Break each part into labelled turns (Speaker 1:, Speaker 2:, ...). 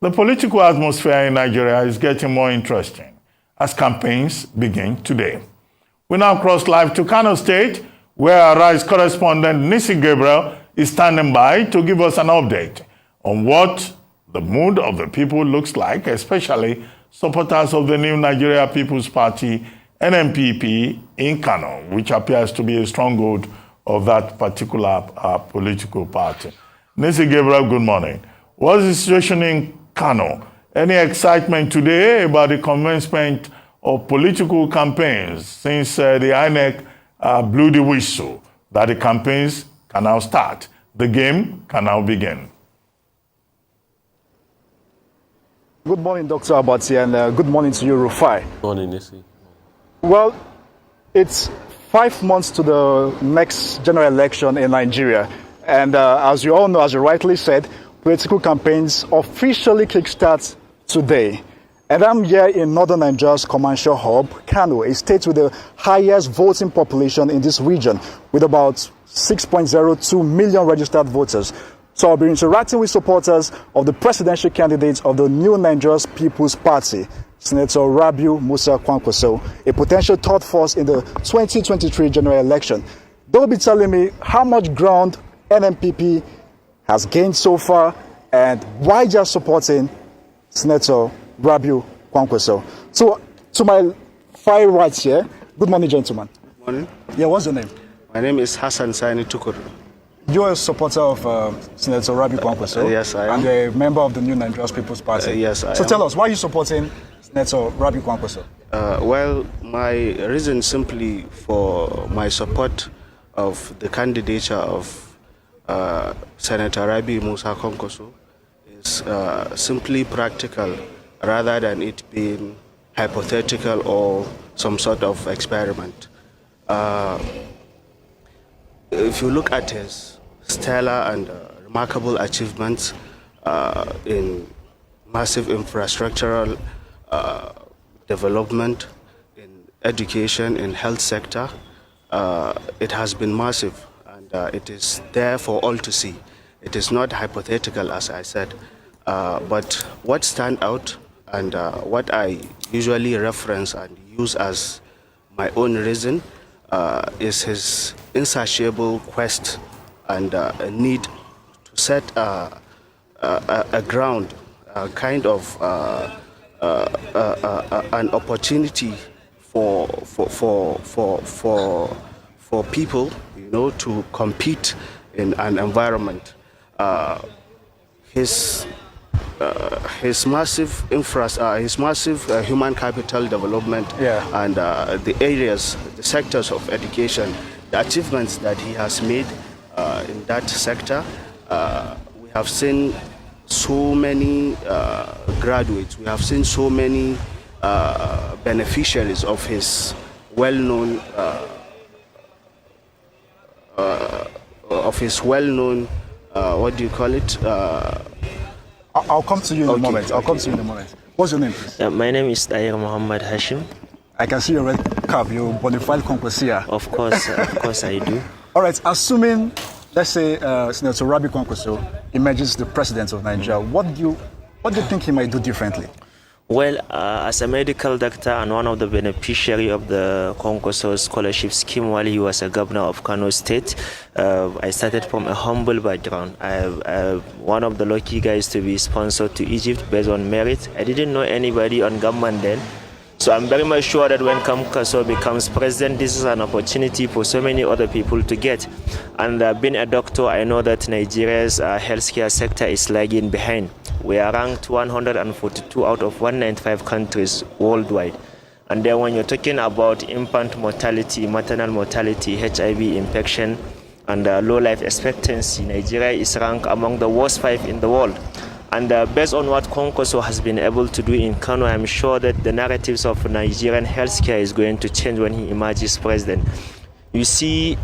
Speaker 1: The political atmosphere in Nigeria is getting more interesting as campaigns begin today. We now cross live to Kano State, where our Rise correspondent Nisi Gabriel is standing by to give us an update on what the mood of the people looks like, especially supporters of the new Nigeria People's Party, NNPP, in Kano, which appears to be a stronghold of that particular political party. Nisi Gabriel, good morning. What's the situation in Kano? Any excitement today about the commencement of political campaigns since the INEC blew the whistle that the campaigns can now start? The game can now begin.
Speaker 2: Good morning, Dr. Abati, and good morning to you, Rufai.
Speaker 3: Good morning, Nisi.
Speaker 2: Well, it's 5 months to the next general election in Nigeria. And as you all know, as you rightly said, political campaigns officially kickstart today. And I'm here in northern Nigeria's commercial hub, Kano, a state with the highest voting population in this region, with about 6.02 million registered voters. So I'll be interacting with supporters of the presidential candidate of the new Nigeria's People's Party, Senator Rabiu Musa Kwankwaso, a potential third force in the 2023 general election. They'll be telling me how much ground NNPP has gained so far and why they're supporting Senator Rabiu Kwankwaso. So to my far right here, good morning, gentlemen.
Speaker 4: Good morning.
Speaker 2: Yeah, what's your name?
Speaker 4: My name is Hassan Sani Tukur.
Speaker 2: You're a supporter of Senator Rabiu Kwankwaso.
Speaker 4: Yes, I am.
Speaker 2: And you're a member of the new Nigeria's People's Party.
Speaker 4: Yes, I am.
Speaker 2: So tell us, why are you supporting Senator Rabiu Kwankwaso?
Speaker 4: Well, my reason simply for my support of the candidature of Senator Rabiu Musa Kwankwaso is simply practical rather than it being hypothetical or some sort of experiment. If you look at his stellar and remarkable achievements in massive infrastructural development, in education, in health sector, it has been massive, and it is there for all to see. It is not hypothetical, as I said, but what stand out and what I usually reference and use as my own reason is his insatiable quest and a need to set a ground, a kind of an opportunity for people, you know, to compete in an environment. His massive human capital development, and the areas, the sectors of education, the achievements that he has made in that sector. We have seen so many graduates. We have seen so many beneficiaries of his well-known what do you call it?
Speaker 2: I'll come to you in a moment. I'll come to you in a moment. What's your name, please?
Speaker 5: My name is Tahir Muhammad Hashim.
Speaker 2: I can see your red cap, your bonafide Kwankwaso.
Speaker 5: Of course I do.
Speaker 2: All right, assuming, let's say, Senator Rabiu Kwankwaso emerges the president of Nigeria, what do you think he might do differently?
Speaker 5: Well, as a medical doctor and one of the beneficiaries of the Kwankwaso scholarship scheme while he was a governor of Kano State, I started from a humble background. I'm one of the lucky guys to be sponsored to Egypt based on merit. I didn't know anybody on government then. So I'm very much sure that when Kwankwaso becomes president, this is an opportunity for so many other people to get. And being a doctor, I know that Nigeria's healthcare sector is lagging behind. We are ranked 142 out of 195 countries worldwide. And then when you're talking about infant mortality, maternal mortality, HIV infection, and low life expectancy, Nigeria is ranked among the worst 5 in the world. And based on what Kwankwaso has been able to do in Kano, I'm sure that the narratives of Nigerian healthcare is going to change when he emerges president. You see,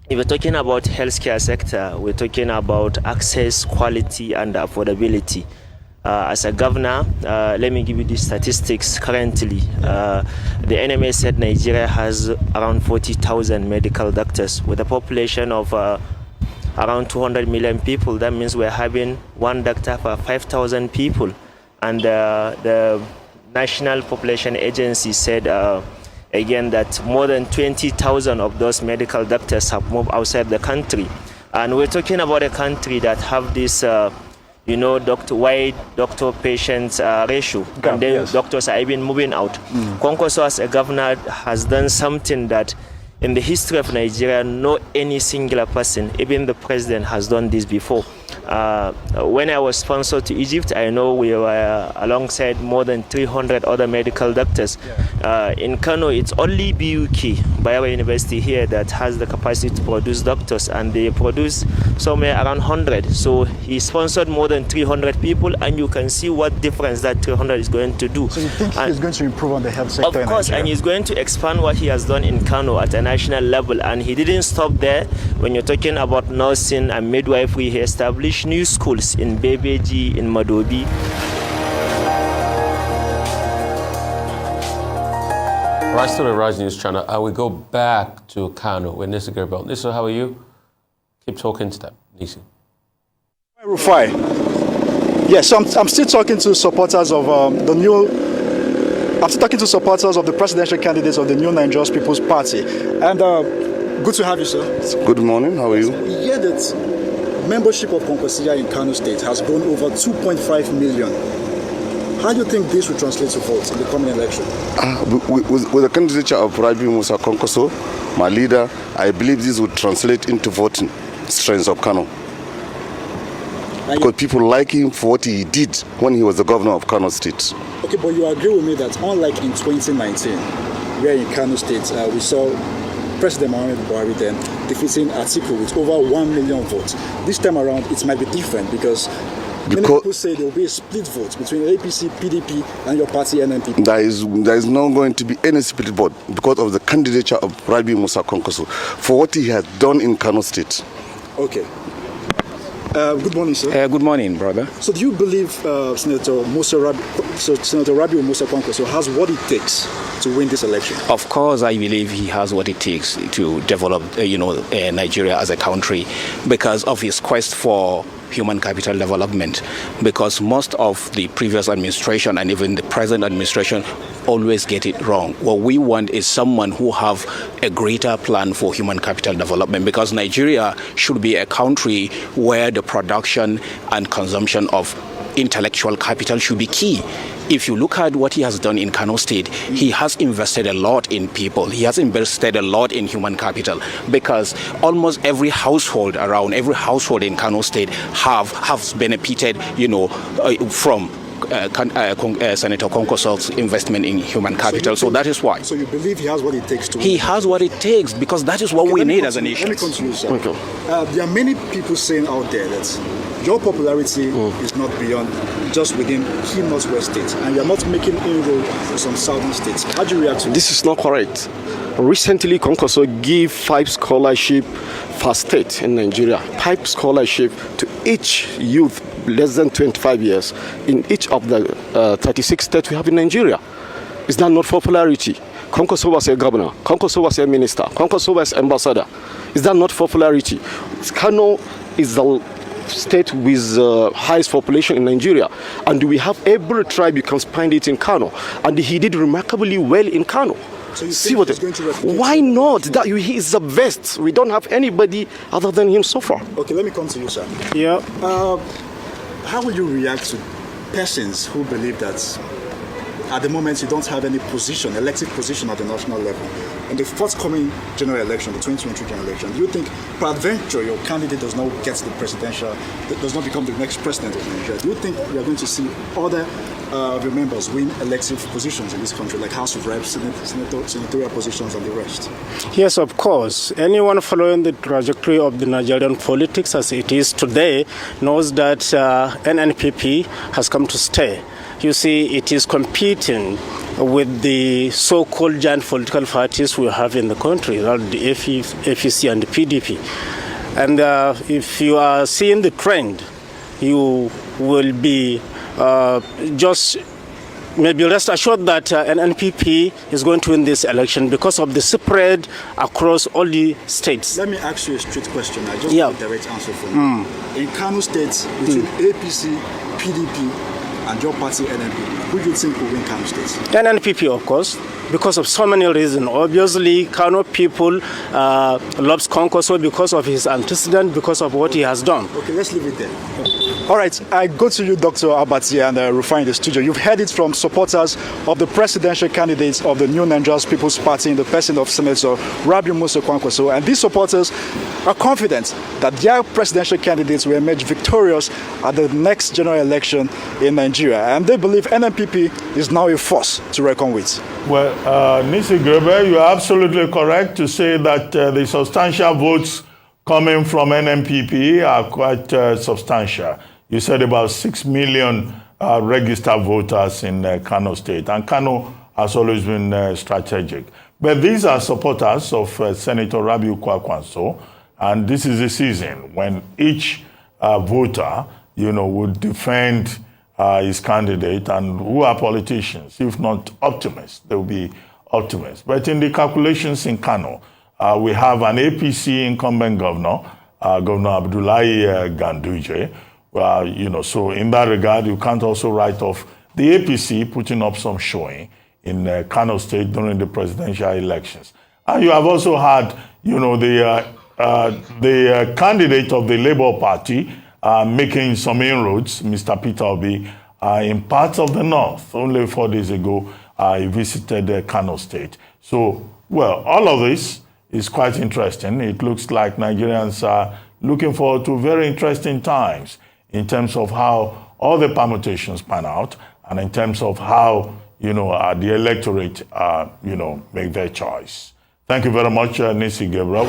Speaker 5: if we're talking about healthcare sector, we're talking about access, quality, and affordability. As a governor, let me give you the statistics currently. The NMA said Nigeria has around 40,000 medical doctors with a population of around 200 million people. That means we're having one doctor for 5,000 people. And the National Population Agency said again that more than 20,000 of those medical doctors have moved outside the country. And we're talking about a country that have this wide doctor-patient ratio, and then
Speaker 2: yes.
Speaker 5: doctors are even moving out. Kwankwaso as a governor has done something that in the history of Nigeria, no any singular person, even the president, has done this before. When I was sponsored to Egypt, I know we were alongside more than 300 other medical doctors. In Kano, it's only BUK, Bayero University here, that has the capacity to produce doctors, and they produce somewhere around 100. So he sponsored more than 300 people, and you can see what difference that 300 is going to do.
Speaker 2: So you think he's going to improve on the health sector?
Speaker 5: Of course, and he's going to expand what he has done in Kano at a national level. And he didn't stop there. When you're talking about nursing and midwifery, he established new schools in Bebeji, in Madobi.
Speaker 3: Rise to the Rise News channel. I will go back to Kano with Nisi Gerbel. Nisi, how are you? Keep talking to them, Nisi.
Speaker 2: Rufai. Yes, so I'm still talking to supporters of I'm still talking to supporters of the presidential candidates of the New Nigerian People's Party. And good to have you, sir.
Speaker 6: Good morning. How are you?
Speaker 2: We hear that membership of Konkwesiya in Kano State has grown over 2.5 million. How do you think this will translate to votes in the coming election?
Speaker 6: With the candidature of Rabi Musa Kwankwaso, my leader, I believe this would translate into voting strength of Kano. Because people like him for what he did when he was the governor of Kano State.
Speaker 2: Okay, but you agree with me that unlike in 2019, where in Kano State we saw President Muhammad Buhari then defeating Atiku with over 1 million votes. This time around, it might be different because many people say there will be a split vote between APC, PDP, and your party, NNPP.
Speaker 6: There is not going to be any split vote because of the candidature of Rabi Musa Kwankwaso for what he has done in Kano State.
Speaker 2: Okay. Good morning, sir.
Speaker 7: Good morning, brother.
Speaker 2: So do you believe Senator Rabi Musa Kwankwaso has what it takes to win this election?
Speaker 7: Of course, I believe he has what it takes to develop, Nigeria as a country because of his quest for human capital development, because most of the previous administration and even the present administration always get it wrong. What we want is someone who have a greater plan for human capital development, because Nigeria should be a country where the production and consumption of intellectual capital should be key. If you look at what he has done in Kano State, he has invested a lot in people. He has invested a lot in human capital, because almost every household in Kano State have benefited, from Senator Kwankwaso's investment in human capital. So that is why.
Speaker 2: So you believe he has what it takes to win?
Speaker 7: He has what it takes, because that is what we need as a nation.
Speaker 2: Let me continue, sir. Okay. There are many people saying out there that your popularity is not beyond just within key northwest states, and you're not making inroads in some southern states. How do you react to
Speaker 8: this? This is not correct. Recently, Kwankwaso gave 5 scholarships per state in Nigeria, 5 scholarships to each youth less than 25 years in each of the 36 states we have in Nigeria. Is that not popularity? Kwankwaso was a governor, Kwankwaso was a minister, Kwankwaso was ambassador. Is that not popularity? Kano is the state with the highest population in Nigeria, and we have every tribe you can find it in Kano, and he did remarkably well in Kano.
Speaker 2: So you see what he's going to replicate?
Speaker 8: Why not? That he is the best. We don't have anybody other than him so far.
Speaker 2: Okay, let me come to you, sir.
Speaker 8: Yeah.
Speaker 2: How will you react to persons who believe that at the moment you don't have any position, elected position at the national level? In the forthcoming general election, the 2023 general election, do you think, peradventure, your candidate does not get the presidential, does not become the next president of Nigeria? Do you think we are going to see other your members win elective positions in this country, like House of Reps, senatorial positions, and the rest?
Speaker 9: Yes, of course. Anyone following the trajectory of the Nigerian politics as it is today knows that NNPP has come to stay. You see, it is competing with the so-called giant political parties we have in the country, the FEC and the PDP. And if you are seeing the trend, you will be just maybe rest assured that NNPP is going to win this election because of the spread across all the states.
Speaker 2: Let me ask you a straight question. I just
Speaker 9: Yeah.
Speaker 2: want a direct answer from you. In Kano State, between APC, PDP, and your party NNPP, who do you think will win Kano State?
Speaker 9: NNPP, of course, because of so many reasons. Obviously, Kano people loves Konkoso because of his antecedent, because of what he has done.
Speaker 2: Okay, let's leave it there. All right, I go to you, Dr. Abati and Rufai in the studio. You've heard it from supporters of the presidential candidates of the New Nigerian People's Party in the person of Senator Rabiu Musa Kwankwaso. And these supporters are confident that their presidential candidates will emerge victorious at the next general election in Nigeria. And they believe NNPP is now a force to reckon with.
Speaker 1: Well, Nisi Gerber, you are absolutely correct to say that the substantial votes coming from NNPP are quite substantial. You said about 6 million registered voters in Kano State, and Kano has always been strategic. But these are supporters of Senator Rabiu Kwankwaso, and this is the season when each voter, would defend his candidate, and who are politicians, if not optimists, they will be optimists. But in the calculations in Kano, we have an APC incumbent governor, Governor Abdullahi Ganduje. So in that regard, you can't also write off the APC putting up some showing in Kano State during the presidential elections. And you have also had, the candidate of the Labour Party making some inroads, Mr. Peter Obi, in parts of the north. Only 4 days ago, he visited Kano State. So, well, all of this is quite interesting. It looks like Nigerians are looking forward to very interesting times in terms of how all the permutations pan out and in terms of how, the electorate, make their choice. Thank you very much, Nisi Gabriel.